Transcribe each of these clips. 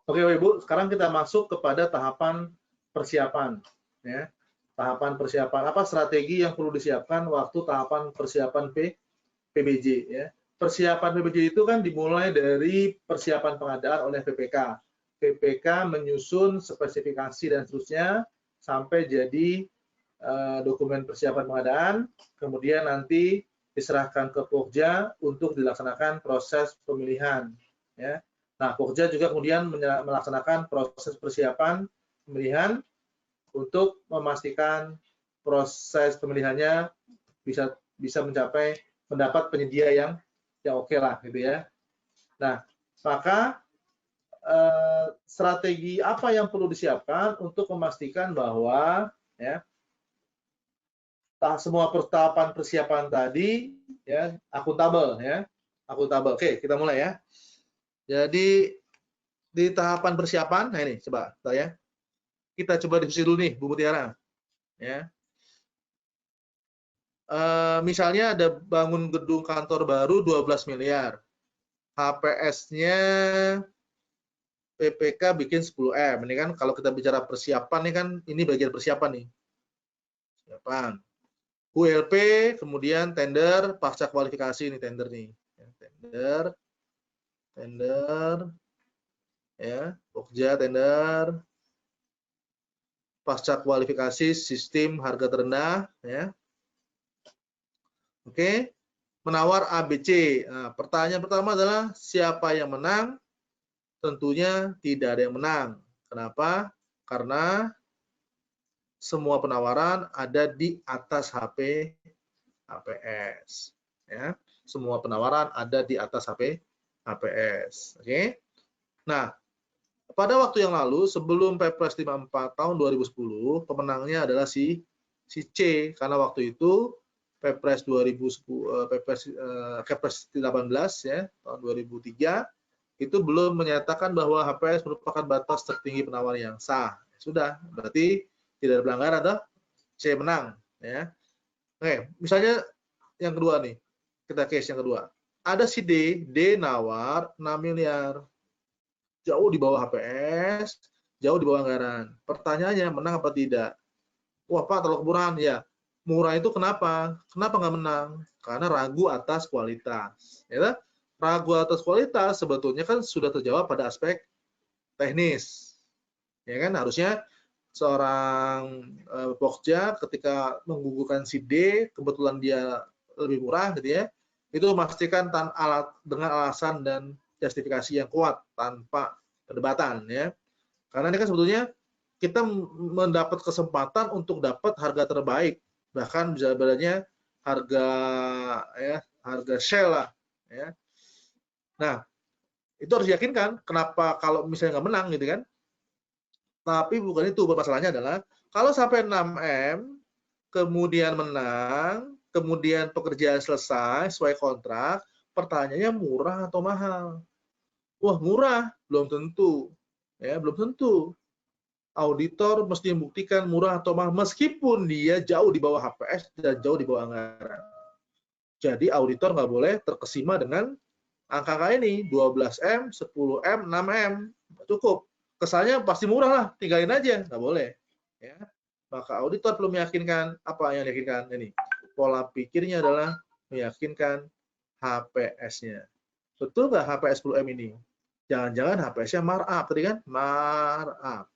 Oke, Ibu, sekarang kita masuk kepada tahapan persiapan. Ya. Tahapan persiapan, apa strategi yang perlu disiapkan waktu tahapan persiapan PBJ. Ya. Persiapan PBJ itu kan dimulai dari persiapan pengadaan oleh PPK. PPK menyusun spesifikasi dan seterusnya sampai jadi dokumen persiapan pengadaan, kemudian nanti diserahkan ke Pokja untuk dilaksanakan proses pemilihan. Ya. Nah, Pokja juga kemudian melaksanakan proses persiapan pemilihan untuk memastikan proses pemilihannya bisa mendapat penyedia yang oke lah, gitu ya. Nah, maka strategi apa yang perlu disiapkan untuk memastikan bahwa ya semua tahapan persiapan tadi ya akuntabel ya. Akuntabel. Oke, kita mulai ya. Jadi di tahapan persiapan, nah ini coba ya. Kita coba diskusi dulu nih, Bu Mutiara. Ya. Misalnya ada bangun gedung kantor baru 12 miliar. HPS-nya PPK bikin 10M. Ini kan kalau kita bicara persiapan nih kan ini bagian persiapan nih. Persiapan. ULP, kemudian tender, pasca kualifikasi ini tender nih. Tender, ya, Pokja tender, pasca kualifikasi sistem harga terendah, ya. Oke, menawar ABC. Nah, pertanyaan pertama adalah siapa yang menang? Tentunya tidak ada yang menang. Kenapa? Karena semua penawaran ada di atas HPS. Ya, semua penawaran ada di atas HPS. Oke. Nah, pada waktu yang lalu sebelum Perpres 54 tahun 2010, pemenangnya adalah si C karena waktu itu Perpres 2010 Kepres 18 ya tahun 2003 itu belum menyatakan bahwa HPS merupakan batas tertinggi penawar yang sah. Sudah, berarti tidak ada pelanggaran atau C menang ya. Oke, misalnya yang kedua nih. Kita case yang kedua. Ada si D nawar 6 miliar. Jauh di bawah HPS, jauh di bawah anggaran. Pertanyaannya, menang apa tidak? Wah Pak, terlalu kemurahan. Ya, murah itu kenapa? Kenapa nggak menang? Karena ragu atas kualitas. Ya, ragu atas kualitas sebetulnya kan sudah terjawab pada aspek teknis. Ya kan, harusnya seorang Pokja ketika menggugurkan si D, kebetulan dia lebih murah gitu ya, itu memastikan dengan alasan dan justifikasi yang kuat tanpa perdebatan ya. Karena ini kan sebetulnya kita mendapat kesempatan untuk dapat harga terbaik, bahkan bisa bedanya harga shell lah ya. Nah, itu harus diyakinkan. Kenapa kalau misalnya nggak menang gitu kan? Tapi bukan itu, masalahnya adalah kalau sampai 6M kemudian menang, kemudian pekerjaan selesai sesuai kontrak, pertanyaannya murah atau mahal? Wah, murah, belum tentu. Ya, belum tentu. Auditor mesti membuktikan murah atau mahal meskipun dia jauh di bawah HPS dan jauh di bawah anggaran. Jadi auditor nggak boleh terkesima dengan angka ini 12M, 10M, 6M. Cukup. Kesannya pasti murah lah, tinggalin aja, nggak boleh. Ya. Maka auditor perlu meyakinkan apa yang diyakinkan ini. Pola pikirnya adalah meyakinkan HPS-nya. Betul nggak HPS 10M ini? Jangan-jangan HPS-nya markup, tadi kan? Markup.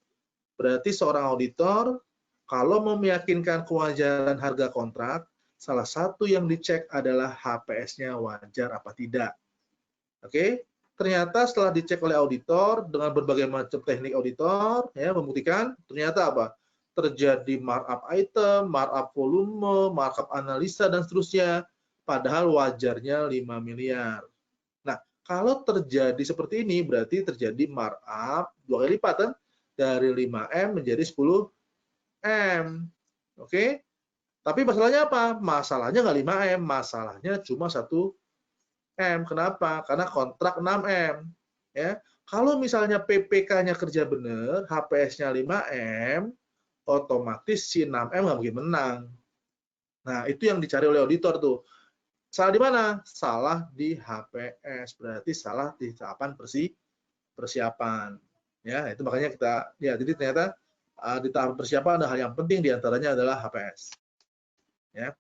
Berarti seorang auditor kalau mau meyakinkan kewajaran harga kontrak, salah satu yang dicek adalah HPS-nya wajar apa tidak. Oke? ternyata setelah dicek oleh auditor dengan berbagai macam teknik auditor, ya, membuktikan ternyata apa? Terjadi markup item, markup volume, markup analisa dan seterusnya. Padahal wajarnya 5 miliar. Nah, kalau terjadi seperti ini berarti terjadi markup 2 kali lipat kan? Dari 5M menjadi 10M. Oke? Tapi masalahnya apa? Masalahnya nggak 5M, masalahnya cuma 1M. Kenapa? Karena kontrak 6M. Ya. Kalau misalnya PPK-nya kerja benar, HPS-nya 5M, otomatis si 6M nggak mungkin menang. Nah, itu yang dicari oleh auditor tuh. Salah di mana? Salah di HPS. Berarti salah di tahapan persiapan. Ya, itu makanya kita ya, jadi ternyata di tahap persiapan ada hal yang penting diantaranya adalah HPS. Ya.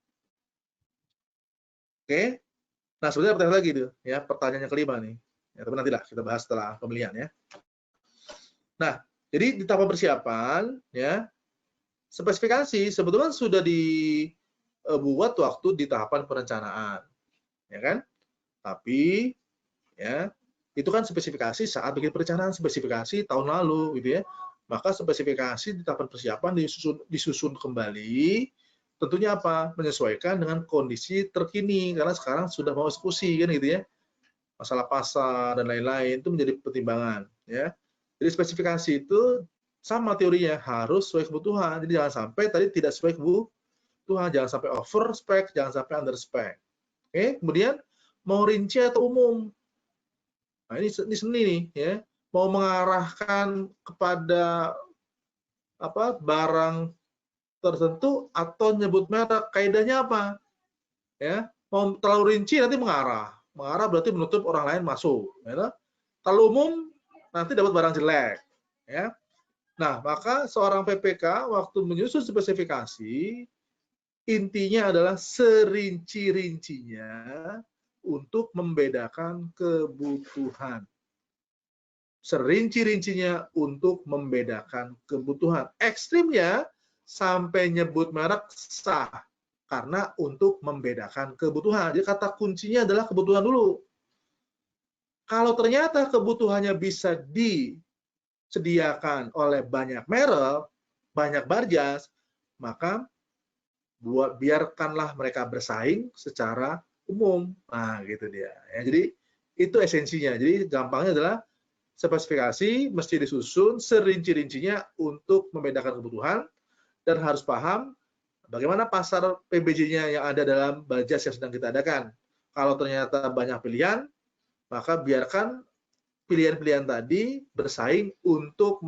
Oke. Nah, sebenarnya pertanyaan lagi tuh, ya, pertanyaannya kelima nih. Ya, tapi nantilah kita bahas setelah pemilihan ya. Nah, jadi di tahap persiapan, ya, spesifikasi sebetulnya sudah dibuat waktu di tahapan perencanaan, ya kan? Tapi, ya, itu kan spesifikasi saat bikin perencanaan, spesifikasi tahun lalu, gitu ya. Maka spesifikasi di tahapan persiapan disusun kembali. Tentunya apa? Menyesuaikan dengan kondisi terkini karena sekarang sudah mau eksekusi kan gitu ya. Masalah pasar dan lain-lain itu menjadi pertimbangan ya. Jadi spesifikasi itu sama teorinya harus sesuai kebutuhan. Jadi jangan sampai tadi tidak sesuai kebutuhan, jangan sampai over spec, jangan sampai under spec. Oke, kemudian mau rinci atau umum. Nah, ini seni nih ya. Mau mengarahkan kepada apa barang tertentu atau nyebut merek, kaidahnya apa? Ya, mau terlalu rinci nanti mengarah berarti menutup orang lain masuk. Ya. Terlalu umum nanti dapat barang jelek. Ya. Nah, maka seorang PPK waktu menyusun spesifikasi intinya adalah serinci-rincinya untuk membedakan kebutuhan. Serinci-rincinya untuk membedakan kebutuhan. Ekstrimnya sampai nyebut merek sah karena untuk membedakan kebutuhan. Jadi kata kuncinya adalah kebutuhan dulu. Kalau ternyata kebutuhannya bisa disediakan oleh banyak merek, banyak barjas, maka biarkanlah mereka bersaing secara umum. Nah, gitu dia. Ya, jadi itu esensinya. Jadi gampangnya adalah spesifikasi mesti disusun serinci-rincinya untuk membedakan kebutuhan dan harus paham bagaimana pasar PBJ-nya yang ada dalam barjas yang sedang kita adakan. Kalau ternyata banyak pilihan, maka biarkan pilihan-pilihan tadi bersaing untuk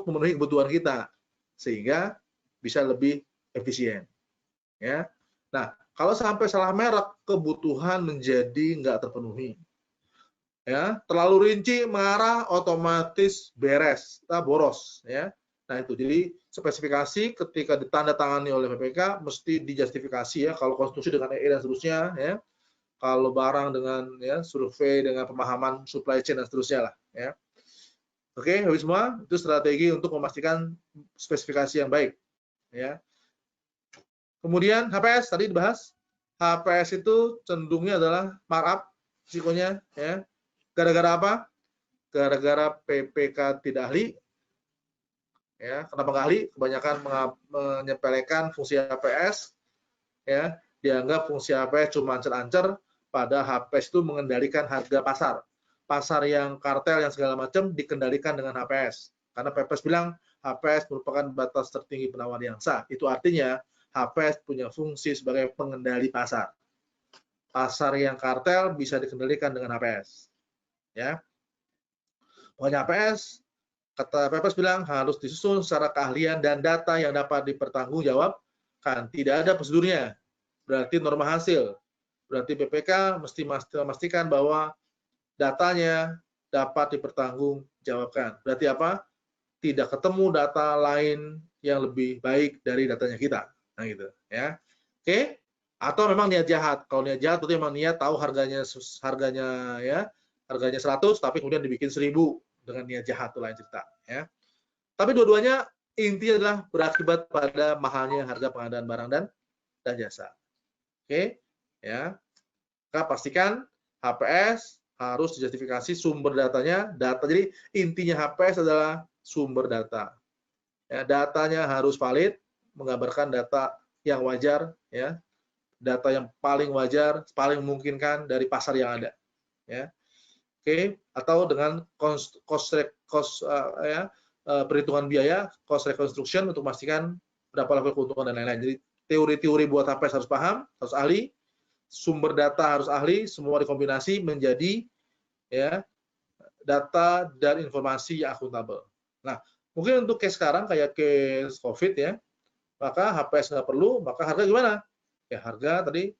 memenuhi kebutuhan kita sehingga bisa lebih efisien. Ya. Nah, kalau sampai salah merek, kebutuhan menjadi nggak terpenuhi. Ya, terlalu rinci mengarah otomatis beres, boros ya. Nah, itu jadi spesifikasi ketika ditandatangani oleh PPK mesti dijustifikasi ya, kalau konstruksi dengan EE dan seterusnya ya. Kalau barang dengan ya survei dengan pemahaman supply chain dan seterusnya lah ya. Oke, habis semua itu strategi untuk memastikan spesifikasi yang baik ya. Kemudian HPS tadi dibahas. HPS itu cenderungnya adalah markup risikonya ya. Gara-gara apa? Gara-gara PPK tidak ahli. Ya, kenapa nggak ahli? Kebanyakan menyepelekan fungsi HPS. Ya, dianggap fungsi HPS cuma ancer-ancer, pada HPS itu mengendalikan harga pasar. Pasar yang kartel yang segala macam dikendalikan dengan HPS. Karena PPS bilang HPS merupakan batas tertinggi penawar yang sah. Itu artinya HPS punya fungsi sebagai pengendali pasar. Pasar yang kartel bisa dikendalikan dengan HPS. Ya. Pokoknya HPS, kata PPS bilang harus disusun secara keahlian dan data yang dapat dipertanggungjawabkan. Tidak ada prosedurnya. Berarti norma hasil. Berarti PPK mesti memastikan bahwa datanya dapat dipertanggungjawabkan. Berarti apa? Tidak ketemu data lain yang lebih baik dari datanya kita. Nah gitu ya. Oke? Atau memang niat jahat. Kalau niat jahat berarti memang niat tahu harganya ya, harganya 100 tapi kemudian dibikin 1000 dengan niat jahat, itu lain cerita ya. Tapi dua-duanya intinya adalah berakibat pada mahalnya harga pengadaan barang dan jasa. Oke, ya. Maka pastikan HPS harus dijustifikasi sumber datanya, jadi intinya HPS adalah sumber data. Ya, datanya harus valid, menggambarkan data yang wajar, ya, data yang paling wajar, paling memungkinkan dari pasar yang ada, ya. Oke, atau dengan perhitungan biaya, cost reconstruction untuk memastikan berapa level keuntungan dan lain-lain. Jadi teori-teori buat HPS harus paham, harus ahli, sumber data harus ahli, semua dikombinasi menjadi ya data dan informasi yang akuntabel. Nah, mungkin untuk case sekarang kayak case COVID ya, maka HPS nggak perlu, maka harga gimana? Ya harga tadi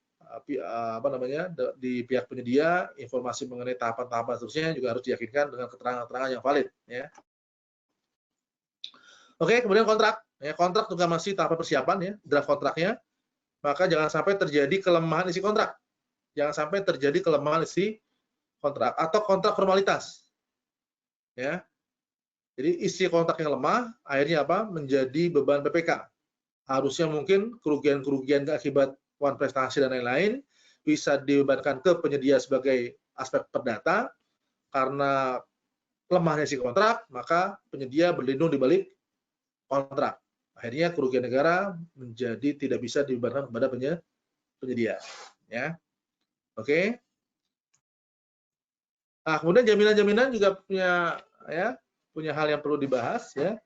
di pihak penyedia informasi mengenai tahapan-tahapan seterusnya juga harus diyakinkan dengan keterangan-keterangan yang valid ya. Oke, kemudian kontrak. Ya, kontrak juga masih tahap persiapan ya, draft kontraknya. Maka jangan sampai terjadi kelemahan isi kontrak. Jangan sampai terjadi kelemahan isi kontrak atau kontrak formalitas. Ya. Jadi isi kontrak yang lemah akhirnya apa? Menjadi beban PPK. Harusnya mungkin kerugian-kerugian akibat wan prestasi dan lain-lain bisa dibebankan ke penyedia sebagai aspek perdata karena lemahnya isi kontrak, maka penyedia berlindung di balik kontrak. Akhirnya kerugian negara menjadi tidak bisa dibebankan kepada penyedia. Ya. Oke. Nah, kemudian jaminan-jaminan juga punya hal yang perlu dibahas ya.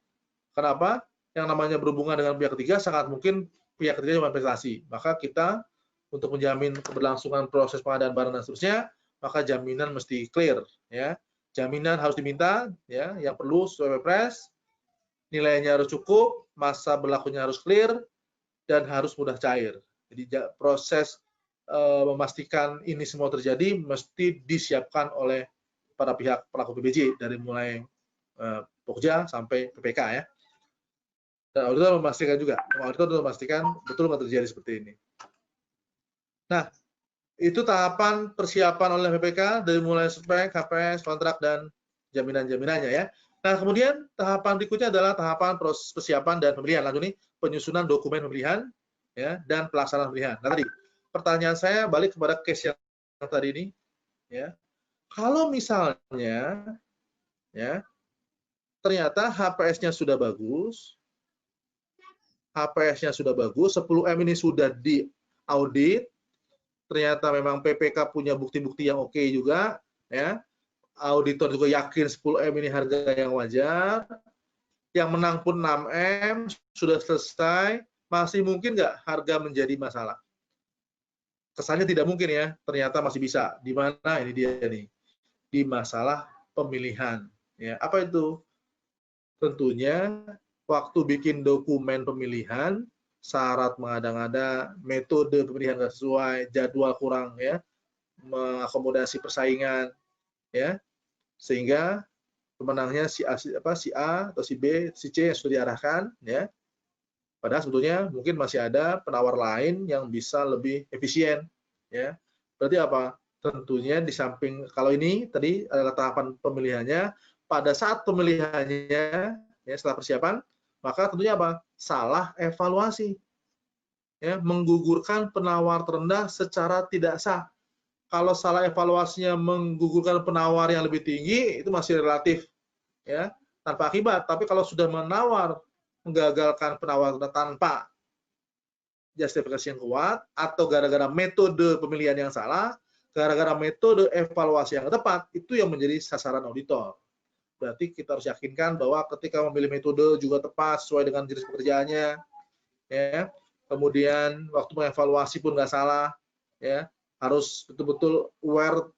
Kenapa? Yang namanya berhubungan dengan pihak ketiga sangat mungkin pihak ketiga cuma investasi. Maka kita untuk menjamin keberlangsungan proses pengadaan barang dan seterusnya, maka jaminan mesti clear ya. Jaminan harus diminta ya, yang perlu sesuai Perpres, nilainya harus cukup, masa berlakunya harus clear dan harus mudah cair. Jadi proses memastikan ini semua terjadi mesti disiapkan oleh para pihak pelaku PBJ dari mulai Pokja sampai PPK ya. Dan auditor memastikan juga, auditor memastikan betul nggak terjadi seperti ini. Nah, itu tahapan persiapan oleh PPK dari mulai spek, HPS, kontrak dan jaminan-jaminannya ya. Nah, kemudian tahapan berikutnya adalah tahapan proses persiapan dan pemilihan. Lanjut nih, penyusunan dokumen pemilihan ya dan pelaksanaan pemilihan. Nah, tadi pertanyaan saya balik kepada case yang tadi ini ya. Kalau misalnya ya ternyata HPS-nya sudah bagus, 10M ini sudah diaudit, ternyata memang PPK punya bukti-bukti yang oke juga, ya. Auditor juga yakin 10M ini harga yang wajar, yang menang pun 6M, sudah selesai, masih mungkin nggak harga menjadi masalah? Kesannya tidak mungkin ya, ternyata masih bisa. Di mana ini dia nih? Di masalah pemilihan. Ya, apa itu? Tentunya waktu bikin dokumen pemilihan, syarat mengada-ngada, metode pemilihan nggak sesuai, jadwal kurang ya, mengakomodasi persaingan ya, sehingga pemenangnya si A atau si B, si C yang sudah diarahkan ya. Padahal sebetulnya mungkin masih ada penawar lain yang bisa lebih efisien ya. Berarti apa? Tentunya di samping kalau ini tadi adalah tahapan pemilihannya, pada saat pemilihannya ya setelah persiapan, maka tentunya apa? Salah evaluasi. Ya, menggugurkan penawar terendah secara tidak sah. Kalau salah evaluasinya menggugurkan penawar yang lebih tinggi itu masih relatif ya, tanpa akibat. Tapi kalau sudah menawar menggagalkan penawar tanpa justifikasi yang kuat atau gara-gara metode pemilihan yang salah, gara-gara metode evaluasi yang tepat, itu yang menjadi sasaran auditor. Berarti kita harus yakinkan bahwa ketika memilih metode juga tepat sesuai dengan jenis pekerjaannya, ya. Kemudian waktu mengevaluasi pun nggak salah, ya. Harus betul-betul aware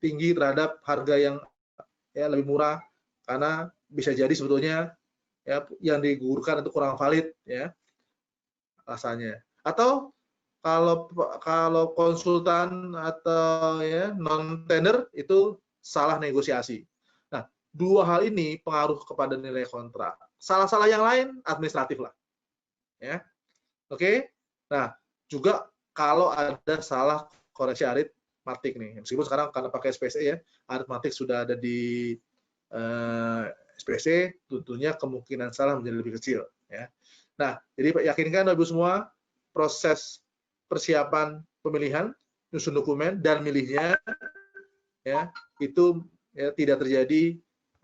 tinggi terhadap harga yang ya lebih murah karena bisa jadi sebetulnya ya yang digugurkan itu kurang valid ya alasannya. Atau kalau konsultan atau ya non tender itu salah negosiasi. Nah, dua hal ini pengaruh kepada nilai kontrak. Salah-salah yang lain administratif lah. Ya. Oke. Nah, juga kalau ada salah koreksi aritmatik nih. Meskipun sekarang karena pakai SPSE ya, aritmatik sudah ada di SPSE, tentunya kemungkinan salah menjadi lebih kecil ya. Nah, jadi yakinkan Ibu semua proses persiapan pemilihan, nyusun dokumen dan milihnya ya itu ya, tidak terjadi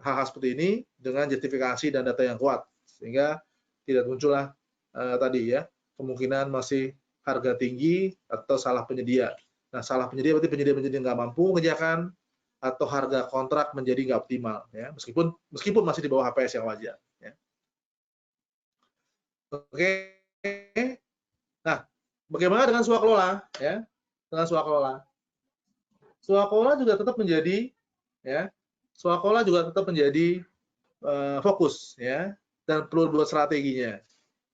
hal-hal seperti ini dengan justifikasi dan data yang kuat, sehingga tidak muncullah tadi ya kemungkinan masih harga tinggi atau salah penyedia. Nah, salah penyedia berarti penyedia nggak mampu mengerjakan atau harga kontrak menjadi nggak optimal ya, meskipun masih di bawah HPS yang wajar ya. Oke. Nah, bagaimana dengan swakelola ya? Dengan swakelola. Swakelola juga tetap menjadi ya. Swakelola juga tetap menjadi fokus ya, dan perlu buat strateginya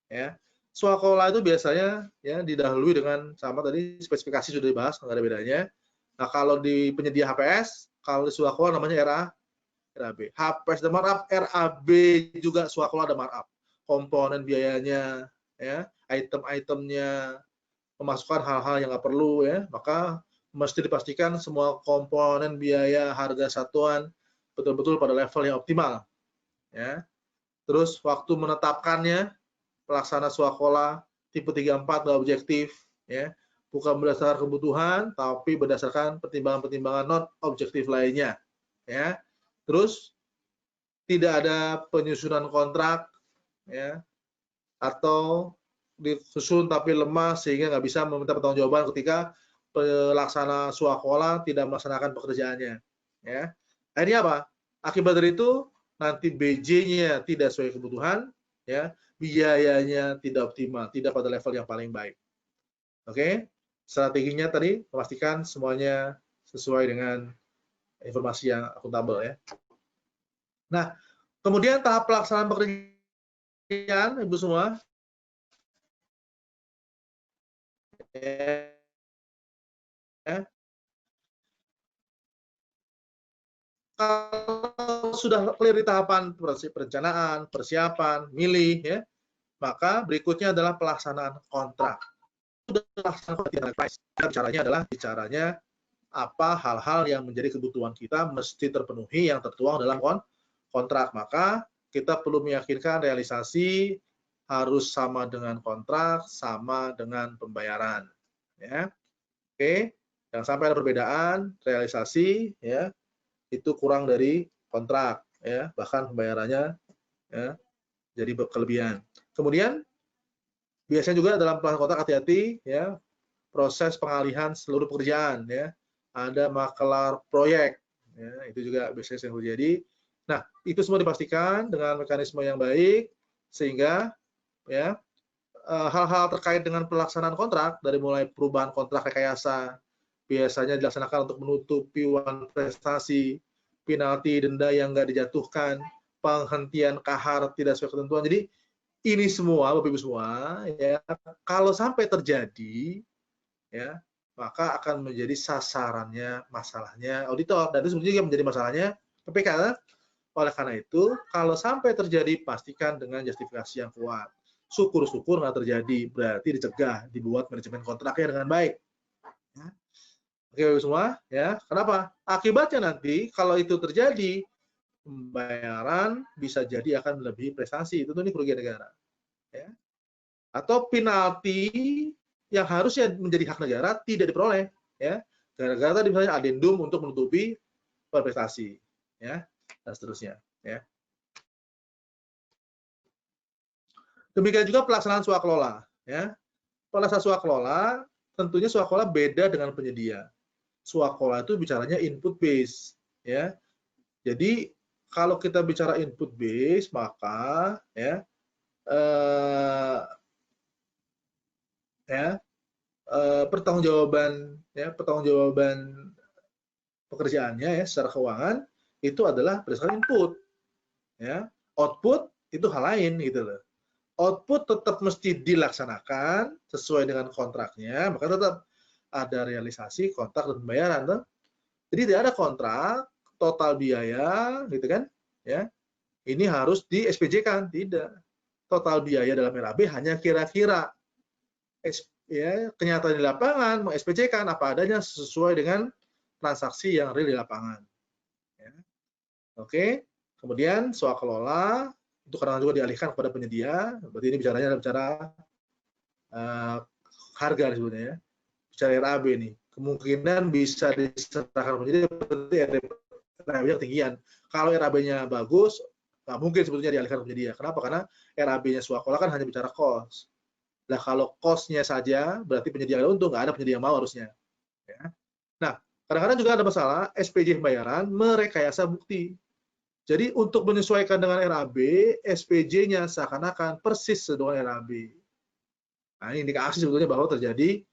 ya. Swakelola itu biasanya ya didahului dengan sama tadi spesifikasi sudah dibahas, nggak ada bedanya. Nah, kalau di penyedia HPS, kalau di swakelola namanya RAB. HPS ada markup, RAB juga swakelola ada markup. Komponen biayanya ya, item-itemnya, memasukkan hal-hal yang nggak perlu ya, maka mesti dipastikan semua komponen biaya harga satuan betul-betul pada level yang optimal ya. Terus waktu menetapkannya, pelaksana swakelola tipe 34 nggak objektif ya, bukan berdasarkan kebutuhan tapi berdasarkan pertimbangan-pertimbangan non objektif lainnya ya. Terus tidak ada penyusunan kontrak ya, atau disusun tapi lemah sehingga nggak bisa meminta pertanggungjawaban ketika pelaksana swakelola tidak melaksanakan pekerjaannya ya. Akhirnya apa? Akibat dari itu nanti BJ-nya tidak sesuai kebutuhan ya, biayanya tidak optimal, tidak pada level yang paling baik. Oke, strateginya tadi memastikan semuanya sesuai dengan informasi yang akuntabel ya. Nah, kemudian tahap pelaksanaan pekerjaan, Ibu semua. Ya. Kalau sudah clear di tahapan perencanaan, persiapan, milih ya, maka berikutnya adalah pelaksanaan kontrak. Sudah pelaksanaan price. Bicaranya apa hal-hal yang menjadi kebutuhan kita mesti terpenuhi yang tertuang dalam kontrak. Maka kita perlu meyakinkan realisasi harus sama dengan kontrak, sama dengan pembayaran. Ya, oke. Jangan sampai ada perbedaan realisasi ya, itu kurang dari kontrak ya, bahkan pembayarannya ya, jadi kelebihan. Kemudian biasanya juga dalam pelaksanaan kontrak hati-hati ya, proses pengalihan seluruh pekerjaan ya. Ada makelar proyek ya, itu juga biasanya yang terjadi. Nah, itu semua dipastikan dengan mekanisme yang baik sehingga ya hal-hal terkait dengan pelaksanaan kontrak dari mulai perubahan kontrak rekayasa biasanya dilaksanakan untuk menutupi uang prestasi, penalti denda yang nggak dijatuhkan, penghentian kahar tidak sesuai ketentuan. Jadi ini semua Bapak Ibu semua ya, kalau sampai terjadi ya, maka akan menjadi sasarannya masalahnya auditor, dan itu sebenarnya menjadi masalahnya PPK. Oleh karena itu, kalau sampai terjadi pastikan dengan justifikasi yang kuat. Syukur-syukur nggak terjadi, berarti dicegah, dibuat manajemen kontraknya dengan baik. Ya. Oke semua ya, kenapa? Akibatnya nanti kalau itu terjadi, pembayaran bisa jadi akan melebihi prestasi, itu nih kerugian negara. Ya. Atau penalti yang harusnya menjadi hak negara tidak diperoleh, ya, gara-gara tadi misalnya adendum untuk menutupi prestasi, ya, dan seterusnya, ya. Demikian juga pelaksanaan swakelola, ya. Pelaksanaan swakelola tentunya swakelola beda dengan penyedia. Swakelola itu bicaranya input base, ya. Jadi kalau kita bicara input base maka ya pertanggungjawaban pekerjaannya ya secara keuangan itu adalah berdasarkan input ya. Output itu hal lain gitu loh. Output tetap mesti dilaksanakan sesuai dengan kontraknya, maka tetap ada realisasi kontrak dan pembayaran tuh. Jadi tidak ada kontrak total biaya gitu kan ya, ini harus di SPJ-kan, tidak. Total biaya dalam RAB hanya kira-kira ya, kenyataan di lapangan meng SPJ-kan apa adanya sesuai dengan transaksi yang real di lapangan. Ya. Oke, kemudian swakelola itu kadang juga dialihkan kepada penyedia. Berarti ini bicaranya bicara harga sebenarnya. Bicara RAB nih, kemungkinan bisa diserahkan penyedia berarti ada RAB-nya ketinggian. Kalau RAB-nya bagus, nggak mungkin sebetulnya dialihkan ke penyedia. Kenapa? Karena RAB-nya swakola kan hanya bicara cost. Nah, kalau cost-nya saja, berarti penyedia ada untung, nggak ada penyedia yang mau harusnya. Ya. Nah, kadang-kadang juga ada masalah, SPJ pembayaran merekayasa bukti. Jadi untuk menyesuaikan dengan RAB, SPJ-nya seakan-akan persis dengan RAB. Nah, ini indikasi sebetulnya bahwa terjadi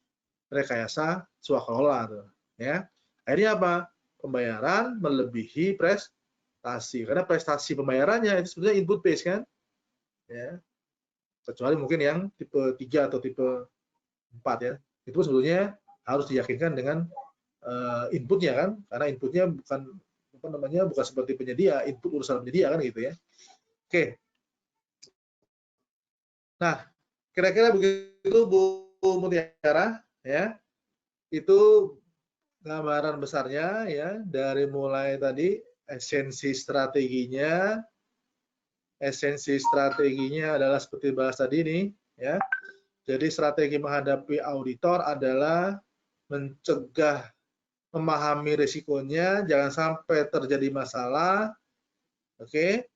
rekayasa swakelola. Ya. Akhirnya apa? Pembayaran melebihi prestasi. Karena prestasi pembayarannya itu sebetulnya input base kan? Ya. Kecuali mungkin yang tipe 3 atau tipe 4 ya. Itu sebetulnya harus diyakinkan dengan inputnya kan? Karena inputnya bukan seperti penyedia, input urusan penyedia kan gitu ya. Oke. Nah, kira-kira begitu Bu Mutiara ya. Itu gambaran besarnya ya, dari mulai tadi esensi strateginya adalah seperti bahas tadi nih ya. Jadi strategi menghadapi auditor adalah mencegah, memahami risikonya, jangan sampai terjadi masalah. Oke.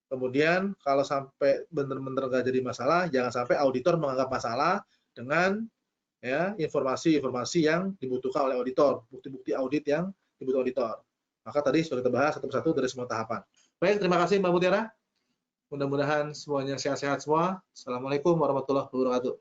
Kemudian kalau sampai benar-benar nggak jadi masalah, jangan sampai auditor menganggap masalah dengan ya informasi-informasi yang dibutuhkan oleh auditor, bukti-bukti audit yang dibutuhkan auditor. Maka tadi sudah kita bahas satu persatu dari semua tahapan. Baik, terima kasih Mbak Mutiara. Mudah-mudahan semuanya sehat-sehat semua. Assalamualaikum warahmatullahi wabarakatuh.